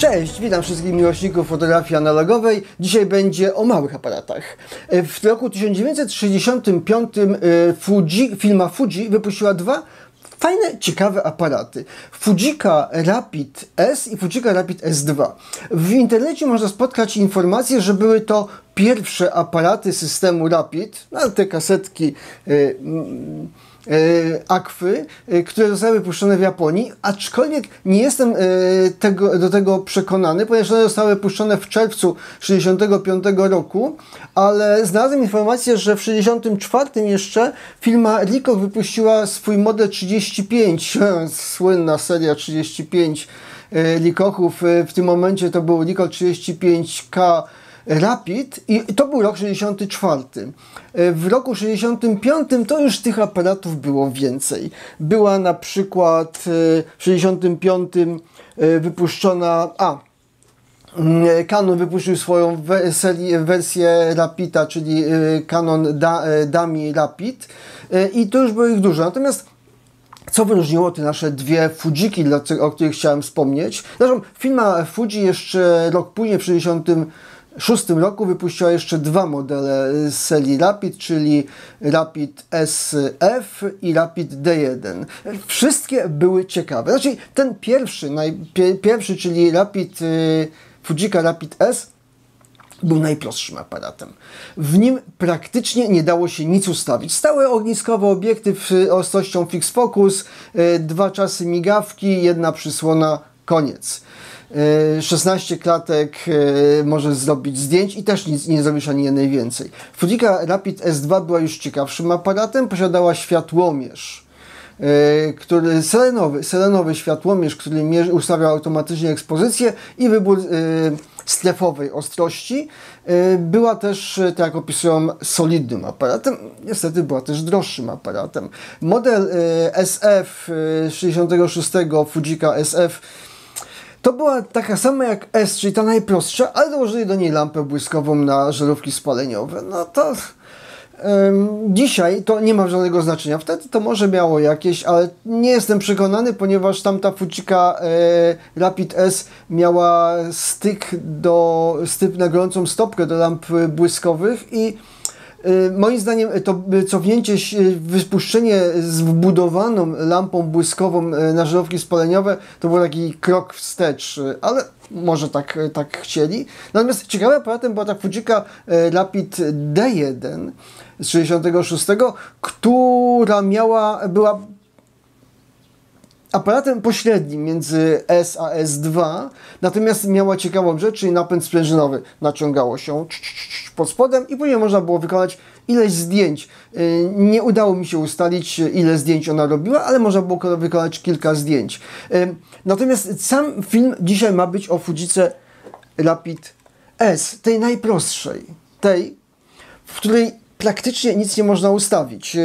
Cześć, witam wszystkich miłośników fotografii analogowej. Dzisiaj będzie o małych aparatach. W roku 1965 firma Fuji wypuściła dwa fajne, ciekawe aparaty. Fujika Rapid S i Fujika Rapid S2. W internecie można spotkać informacje, że były to pierwsze aparaty systemu Rapid, te kasetki Aquy, które zostały wypuszczone w Japonii, aczkolwiek nie jestem do tego przekonany, ponieważ one zostały puszczone w czerwcu 1965 roku, ale znalazłem informację, że w 1964 jeszcze firma Ricoh wypuściła swój model 35, słynna seria 35 Ricohów. W tym momencie to był Ricoh 35K Rapid i to był rok 64. W roku 65 to już tych aparatów było więcej. Była na przykład w 65 wypuszczona Canon wypuścił swoją wersję Rapida, czyli Canon Dummy Rapid i to już było ich dużo. Natomiast co wyróżniło te nasze dwie Fujiki, o których chciałem wspomnieć? Zresztą firma Fuji jeszcze rok później, w 1966 roku wypuściła jeszcze dwa modele z serii Rapid, czyli Rapid SF i Rapid D1. Wszystkie były ciekawe. Znaczy ten pierwszy, czyli Fujika Rapid S, był najprostszym aparatem. W nim praktycznie nie dało się nic ustawić. Stały ogniskowy obiektyw z ostrością fix focus, dwa czasy migawki, jedna przysłona, koniec. 16 klatek może zrobić zdjęć i też nic nie zrobisz ani jednej więcej. Fujika Rapid S2 była już ciekawszym aparatem, posiadała światłomierz, selenowy światłomierz, który ustawiał automatycznie ekspozycję i wybór strefowej ostrości. Była też, tak jak opisują, solidnym aparatem. Niestety była też droższym aparatem. Model SF 66 Fujika SF to była taka sama jak S, czyli ta najprostsza, ale dołożyli do niej lampę błyskową na żarówki spaleniowe. No to dzisiaj to nie ma żadnego znaczenia. Wtedy to może miało jakieś, ale nie jestem przekonany, ponieważ tamta Fujika Rapid S miała styk na gorącą stopkę do lamp błyskowych i moim zdaniem to cofnięcie, wypuszczenie z wbudowaną lampą błyskową na żarówki spaleniowe to był taki krok wstecz, ale może tak chcieli. Natomiast ciekawym aparatem była ta Fujika Rapid D1 z 66, która była aparatem pośrednim między S a S2, natomiast miała ciekawą rzecz, czyli napęd sprężynowy. Naciągało się pod spodem i później można było wykonać ileś zdjęć. Nie udało mi się ustalić, ile zdjęć ona robiła, ale można było wykonać kilka zdjęć. Natomiast sam film dzisiaj ma być o Fujice Rapid S, tej najprostszej, tej, w której praktycznie nic nie można ustawić.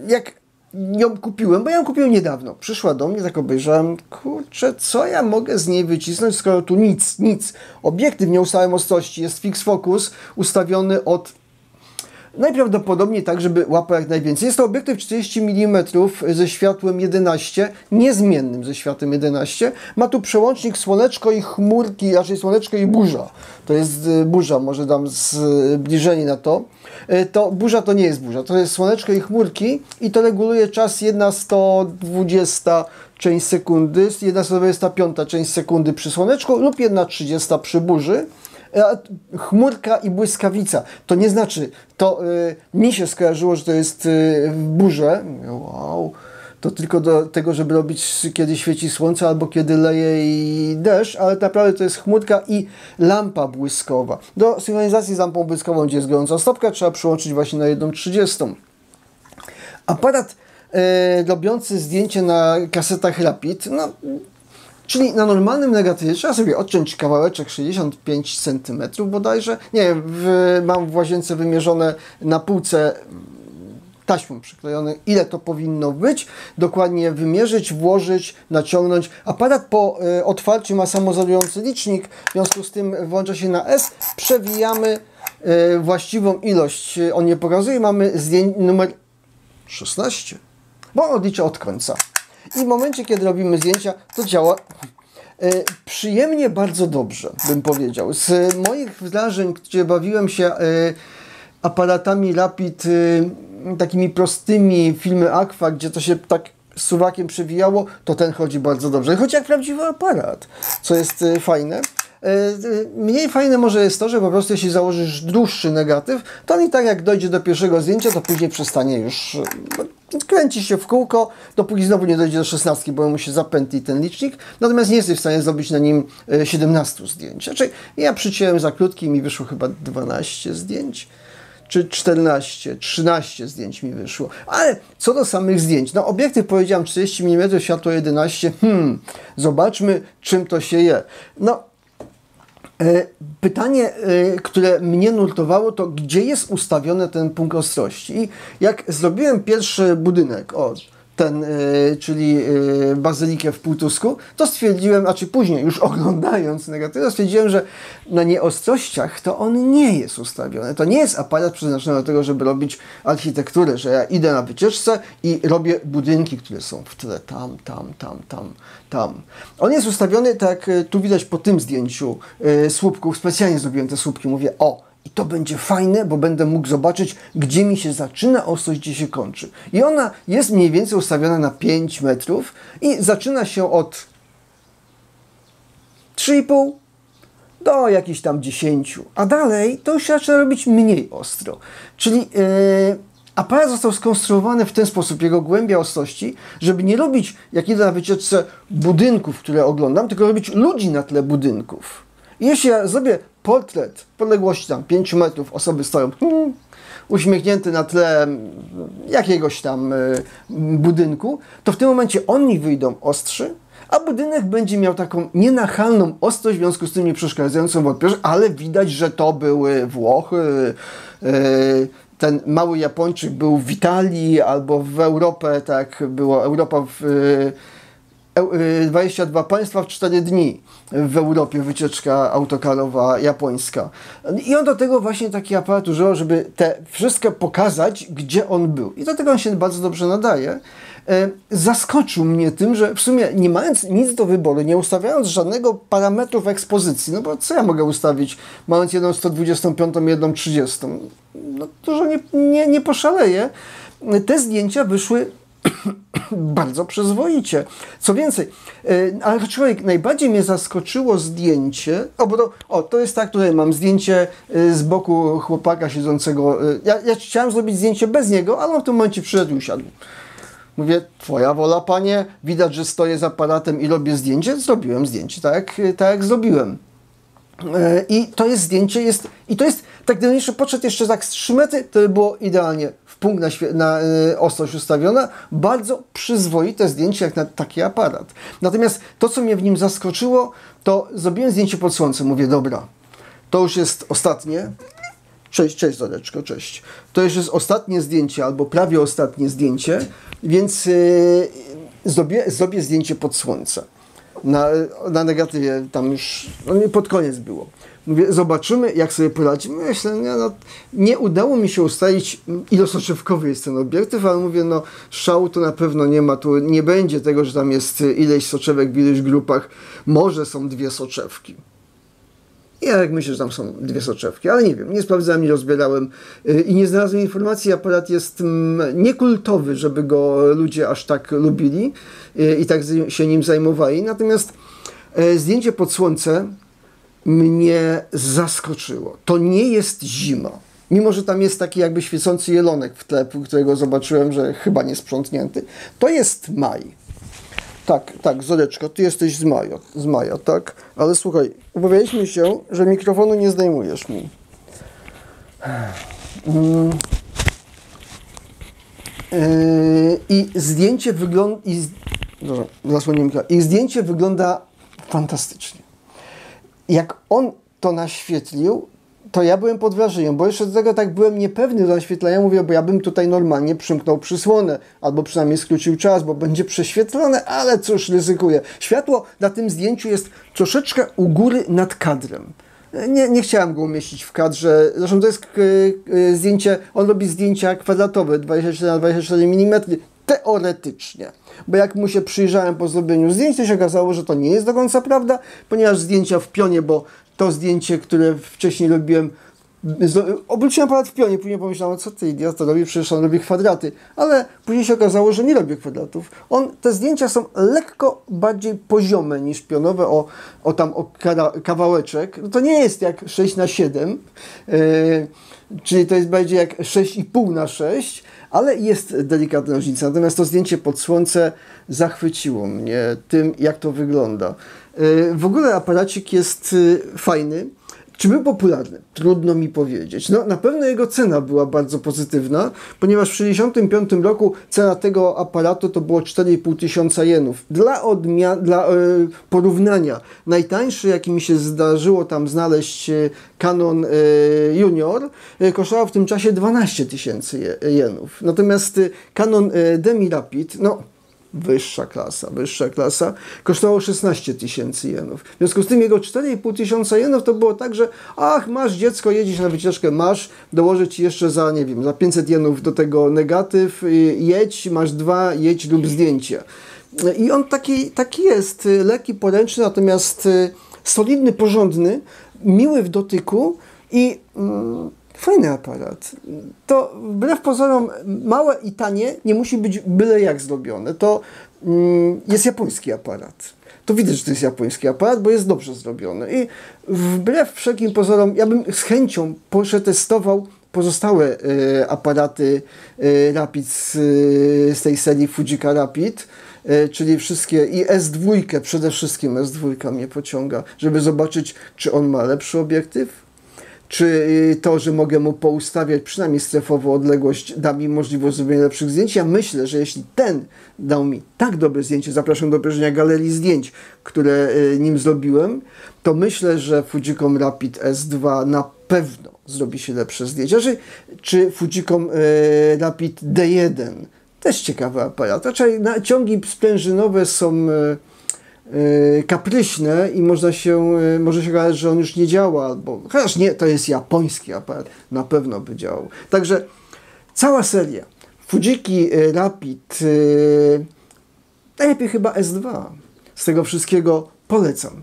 Jak ją kupiłem, bo ja ją kupiłem niedawno. Przyszła do mnie, tak obejrzałem, kurczę, co ja mogę z niej wycisnąć, skoro tu nic. Obiektyw nie ustawiam ostrości, jest fix focus ustawiony od najprawdopodobniej tak, żeby łapał jak najwięcej. Jest to obiektyw 40 mm ze światłem 11, niezmiennym ze światłem 11. Ma tu przełącznik słoneczko i chmurki, raczej słoneczko i burza. To jest burza, może dam zbliżenie na to. Burza to nie jest burza, to jest słoneczko i chmurki i to reguluje czas 1/120 część sekundy, 1/125 część sekundy przy słoneczku lub 1/30 przy burzy. Chmurka i błyskawica. To nie znaczy, mi się skojarzyło, że to jest burze. Wow. To tylko do tego, żeby robić, kiedy świeci słońce albo kiedy leje i deszcz, ale naprawdę to jest chmurka i lampa błyskowa. Do synchronizacji z lampą błyskową, gdzie jest gorąca stopka, trzeba przyłączyć właśnie na 1/30. Aparat robiący zdjęcie na kasetach Rapid, czyli na normalnym negatywie trzeba sobie odciąć kawałeczek 65 cm bodajże. Nie wiem, mam w łazience wymierzone na półce taśmą przyklejone, ile to powinno być. Dokładnie wymierzyć, włożyć, naciągnąć. Aparat po otwarciu ma samozadujący licznik, w związku z tym włącza się na S. Przewijamy właściwą ilość. On nie pokazuje. Mamy zdjęcie numer 16, bo on odlicza od końca. I w momencie, kiedy robimy zdjęcia, to działa Przyjemnie bardzo dobrze, bym powiedział. Z moich wrażeń, gdzie bawiłem się aparatami Rapid, takimi prostymi, filmy Aqua, gdzie to się tak suwakiem przewijało, to ten chodzi bardzo dobrze. Chodzi jak prawdziwy aparat, co jest fajne. Mniej fajne może jest to, że po prostu jeśli założysz dłuższy negatyw, to on i tak jak dojdzie do pierwszego zdjęcia, to później przestanie już, kręci się w kółko, dopóki znowu nie dojdzie do 16, bo mu się zapętli ten licznik, natomiast nie jesteś w stanie zrobić na nim 17 zdjęć. Znaczy, ja przyciąłem za krótki i mi wyszło chyba 12 zdjęć, czy 14, 13 zdjęć mi wyszło. Ale co do samych zdjęć, no obiektyw powiedziałem 40 mm, światło 11, zobaczmy czym to się je. No, pytanie, które mnie nurtowało, to gdzie jest ustawiony ten punkt ostrości. I jak zrobiłem pierwszy budynek, czyli bazylikę w Półtusku, to stwierdziłem, znaczy później już oglądając negatyw, stwierdziłem, że na nieostrościach to on nie jest ustawiony. To nie jest aparat przeznaczony do tego, żeby robić architekturę, że ja idę na wycieczce i robię budynki, które są w tle tam. On jest ustawiony, tak jak tu widać po tym zdjęciu słupków, specjalnie zrobiłem te słupki, mówię, i to będzie fajne, bo będę mógł zobaczyć, gdzie mi się zaczyna ostrość, gdzie się kończy. I ona jest mniej więcej ustawiona na 5 metrów i zaczyna się od 3,5 do jakichś tam 10, a dalej to już się zaczyna robić mniej ostro. Czyli aparat został skonstruowany w ten sposób, jego głębia ostrości, żeby nie robić, jak idę na wycieczce, budynków, które oglądam, tylko robić ludzi na tle budynków. I jeśli ja zrobię portret w odległości tam 5 metrów, osoby stoją uśmiechnięte na tle jakiegoś tam budynku, to w tym momencie oni wyjdą ostrzy, a budynek będzie miał taką nienachalną ostrość, w związku z tym nie przeszkadzającą w odbiorze, ale widać, że to były Włochy, ten mały Japończyk był w Italii albo w Europie, tak było Europa w 22 państwa w 4 dni w Europie, wycieczka autokarowa japońska. I on do tego właśnie taki aparat używał, żeby te wszystko pokazać, gdzie on był. I do tego on się bardzo dobrze nadaje. Zaskoczył mnie tym, że w sumie nie mając nic do wyboru, nie ustawiając żadnego parametrów ekspozycji, no bo co ja mogę ustawić, mając jedną 125, jedną 30? No dużo nie poszaleję. Te zdjęcia wyszły bardzo przyzwoicie. Co więcej, ale człowiek, najbardziej mnie zaskoczyło zdjęcie, to jest tak, tutaj mam zdjęcie z boku chłopaka siedzącego, ja chciałem zrobić zdjęcie bez niego, ale on w tym momencie przyszedł i usiadł. Mówię, twoja wola, panie, widać, że stoję z aparatem i robię zdjęcie, zrobiłem zdjęcie, tak jak zrobiłem. I to jest zdjęcie, tak gdyby jeszcze podszedł jeszcze tak z 3 metry, to by było idealnie w punkt na ostrość ustawiona. Bardzo przyzwoite zdjęcie jak na taki aparat. Natomiast to, co mnie w nim zaskoczyło, to zrobiłem zdjęcie pod słońcem. Mówię, dobra, to już jest ostatnie. Cześć Zoreczko, cześć. To już jest ostatnie zdjęcie, albo prawie ostatnie zdjęcie, więc zrobię zdjęcie pod słońce. Na negatywie tam już pod koniec było. Mówię, zobaczymy, jak sobie poradzimy. Myślę, nie udało mi się ustalić, ilosoczewkowy jest ten obiektyw, ale mówię, szału to na pewno nie ma. Tu nie będzie tego, że tam jest ileś soczewek w ileś grupach. Może są 2 soczewki. Ja jak myślę, że tam są 2 soczewki, ale nie wiem, nie sprawdzałem, nie rozbierałem i nie znalazłem informacji. Aparat jest niekultowy, żeby go ludzie aż tak lubili i tak się nim zajmowali. Natomiast zdjęcie pod słońce mnie zaskoczyło. To nie jest zima. Mimo że tam jest taki jakby świecący jelonek w tle, którego zobaczyłem, że chyba nie sprzątnięty. To jest maj. Tak, Zoreczko, ty jesteś z maja, tak? Ale słuchaj, umawialiśmy się, że mikrofonu nie zdejmujesz mi. I zdjęcie wygląda... I zdjęcie wygląda fantastycznie. Jak on to naświetlił, to ja byłem pod wrażeniem, bo jeszcze do tego tak byłem niepewny do naświetlenia, mówię, bo ja bym tutaj normalnie przymknął przysłonę, albo przynajmniej skrócił czas, bo będzie prześwietlone, ale cóż, ryzykuję. Światło na tym zdjęciu jest troszeczkę u góry nad kadrem. Nie chciałem go umieścić w kadrze, zresztą to jest zdjęcie, on robi zdjęcia kwadratowe, 24 na 24 mm, Teoretycznie. Bo jak mu się przyjrzałem po zrobieniu zdjęć, to się okazało, że to nie jest do końca prawda, ponieważ zdjęcia w pionie, bo to zdjęcie, które wcześniej robiłem, obróciłem aparat w pionie, później pomyślałem, co ty idiota robi, przecież on robi kwadraty, ale później się okazało, że nie robi kwadratów. Te zdjęcia są lekko bardziej poziome niż pionowe, o kawałeczek. No to nie jest jak 6x7, czyli to jest bardziej jak 6,5x6, ale jest delikatna różnica. Natomiast to zdjęcie pod słońce zachwyciło mnie tym, jak to wygląda. W ogóle aparacik jest fajny. Czy był popularny? Trudno mi powiedzieć. No, na pewno jego cena była bardzo pozytywna, ponieważ w 1965 roku cena tego aparatu to było 4,5 tysiąca jenów. Dla porównania, najtańszy, jaki mi się zdarzyło tam znaleźć, Canon Junior, kosztował w tym czasie 12 tysięcy jenów. Natomiast Canon Demi Rapid, no, wyższa klasa, kosztowało 16 tysięcy jenów. W związku z tym jego 4,5 tysiąca jenów to było tak, że masz dziecko, jedziesz na wycieczkę, dołożę ci jeszcze za 500 jenów do tego negatyw, jedź, masz 2, jedź, rób zdjęcia. I on taki jest, lekki, poręczny, natomiast solidny, porządny, miły w dotyku i fajny aparat. To wbrew pozorom małe i tanie nie musi być byle jak zrobione. To jest japoński aparat. To widać, że to jest japoński aparat, bo jest dobrze zrobiony. I wbrew wszelkim pozorom, ja bym z chęcią przetestował pozostałe aparaty Rapid z tej serii Fujika Rapid, czyli wszystkie i S2, przede wszystkim S2 mnie pociąga, żeby zobaczyć, czy on ma lepszy obiektyw, czy to, że mogę mu poustawiać przynajmniej strefowo odległość, da mi możliwość zrobienia lepszych zdjęć. Ja myślę, że jeśli ten dał mi tak dobre zdjęcie, zapraszam do obejrzenia galerii zdjęć, które nim zrobiłem, to myślę, że Fujicom Rapid S2 na pewno zrobi się lepsze zdjęcia. Czy Fujicom Rapid D1, też ciekawy aparat. Raczej ciągi sprężynowe są kapryśne i może się okazać, że on już nie działa, chociaż nie, to jest japoński aparat, na pewno by działał. Także cała seria Fujiki Rapid, najlepiej chyba S2, z tego wszystkiego polecam.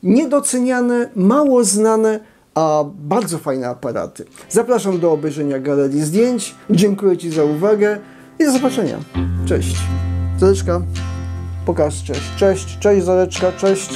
Niedoceniane, mało znane, a bardzo fajne aparaty. Zapraszam do obejrzenia galerii zdjęć, dziękuję Ci za uwagę i do zobaczenia. Cześć. Zareczka. Pokaż, cześć, Zareczka, cześć.